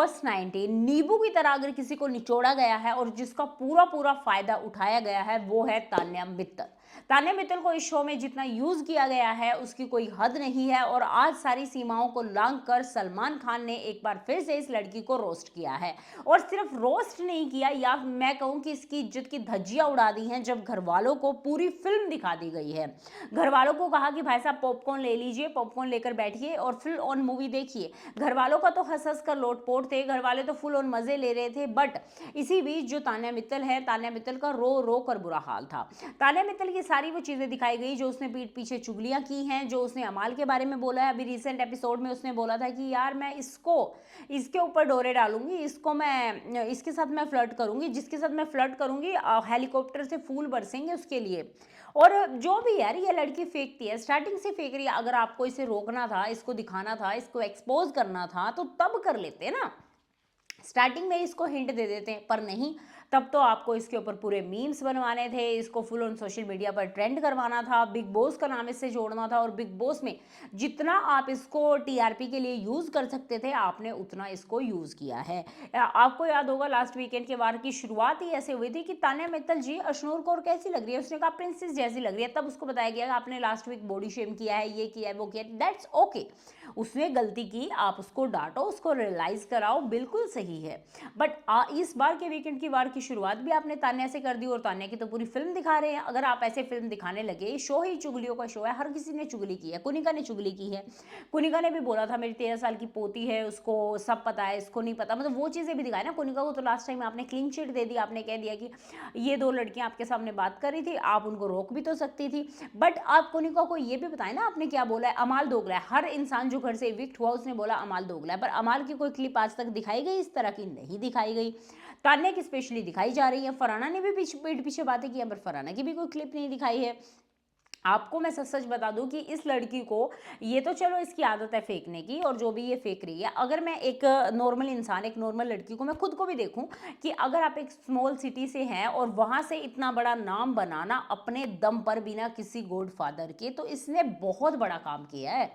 First 19 नींबू की तरह अगर किसी को निचोड़ा गया है और जिसका पूरा पूरा फायदा उठाया गया है वो है तान्या मित्तल। तान्या मित्तल को इस शो में जितना यूज किया गया है उसकी कोई हद नहीं है और आज सारी सीमाओं को लांघ कर सलमान खान ने एक बार फिर से इस लड़की को रोस्ट किया है। और सिर्फ रोस्ट नहीं किया, या मैं कहूं कि इसकी इज्जत की धज्जियां उड़ा दी हैं जब घर वालों को पूरी फिल्म दिखा दी गई है। घर वालों को कहा कि भाई साहब पॉपकॉर्न ले लीजिए, पॉपकॉर्न लेकर बैठिए और फुल ऑन मूवी देखिए। घर वालों का तो हंस हंस कर लोटपोट थे, घर वाले तो फुल ऑन मजे ले रहे थे। बट इसी बीच जो तान्या मित्तल है, तान्या मित्तल का रो रो कर बुरा हाल था। तान्या मित्तल की सारी वो चीजें दिखाई गई जो उसने पीठ पीछे चुगलियां की हैं, जो उसने अमाल के बारे में बोला है। अभी रिसेंट एपिसोड में उसने बोला था कि यार मैं इसको इसके ऊपर डोरे डालूंगी, इसको मैं इसके साथ मैं फ्लर्ट करूंगी, जिसके साथ मैं फ्लर्ट करूंगी हेलीकॉप्टर से फूल बरसेंगे उसके लिए। और जो भी यार ये लड़की फेंकती है, स्टार्टिंग से फेंक रही है। अगर आपको इसे रोकना था, इसको दिखाना था, इसको एक्सपोज करना था तो तब कर लेते ना, स्टार्टिंग में इसको हिंट दे देते हैं। पर नहीं, तब तो आपको इसके ऊपर पूरे मीम्स बनवाने थे, इसको फुल ऑन सोशल मीडिया पर ट्रेंड करवाना था, बिग बॉस का नाम इससे जोड़ना था। और बिग बॉस में जितना आप इसको टीआरपी के लिए यूज कर सकते थे आपने उतना इसको यूज किया है। आपको याद होगा लास्ट वीकेंड के वार की शुरुआत ही ऐसे हुई थी कि तान्या मित्तल जी अशनूर कौर कैसी लग रही है, उसने कहा प्रिंसेस जैसी लग रही है। तब उसको बताया गया आपने लास्ट वीक बॉडी शेम किया है, ये किया है, वो किया है। दैट्स ओके, उसने गलती की, आप उसको डांटो, उसको रियलाइज कराओ, बिल्कुल सही है। बट इस बार के वीकेंड की वार की शुरुआत भी आपने तान्या से कर दी और तान्या की तो पूरी फिल्म दिखा रहे हैं। अगर आप ऐसे फिल्म दिखाने लगे, शो ही चुगलियों का शो है, हर किसी ने चुगली की है। कुनिका ने चुगली की है, कुनिका ने भी बोला था मेरी 13 साल की पोती है, उसको सब पता है, इसको नहीं पता। मतलब वो चीज़ें भी दिखाई ना। कुनिका को तो लास्ट टाइम आपने क्लीन चिट दे दी, आपने कह दिया कि ये दो लड़कियां आपके सामने बात कर रही थी, आप उनको रोक भी तो सकती थी। बट आप कुनिका को ये भी बताए ना आपने क्या बोला है, अमाल दोगला है। हर इंसान जो घर से इविक्ट हुआ उसने बोला अमाल दोगला है, पर अमाल की कोई क्लिप आज तक दिखाई गई इस तरह की? नहीं दिखाई गई। तान्या की स्पेशली दिखाई जा रही है। फरहाना ने भी पीठ पीछे बातें की, पर फरहाना की भी कोई क्लिप नहीं दिखाई है। आपको मैं सच सच बता दूं कि इस लड़की को, ये तो चलो इसकी आदत है फेंकने की और जो भी ये फेंक रही है, अगर मैं एक नॉर्मल इंसान, एक नॉर्मल लड़की को, मैं खुद को भी देखूं कि अगर आप एक स्मॉल सिटी से हैं और वहां से इतना बड़ा नाम बनाना अपने दम पर बिना किसी गॉड फादर के, तो इसने बहुत बड़ा काम किया है।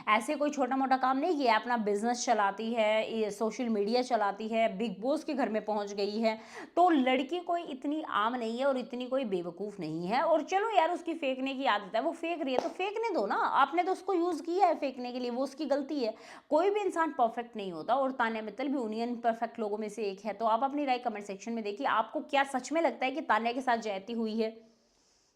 ऐसे कोई छोटा मोटा काम नहीं किया। अपना बिजनेस चलाती है, सोशल मीडिया चलाती है, बिग बॉस के घर में पहुंच गई है। तो लड़की कोई इतनी आम नहीं है और इतनी कोई बेवकूफ़ नहीं है। और चलो यार उसकी फेंकने की आदत है, वो फेंक रही है तो फेंकने दो ना, आपने तो उसको यूज़ किया है फेंकने के लिए, वो उसकी गलती है। कोई भी इंसान परफेक्ट नहीं होता और तान्या मित्तल भी उन्हीं परफेक्ट लोगों में से एक है। तो आप अपनी राय कमेंट सेक्शन में देखिए, आपको क्या सच में लगता है कि तान्या के साथ ज्यादती हुई है?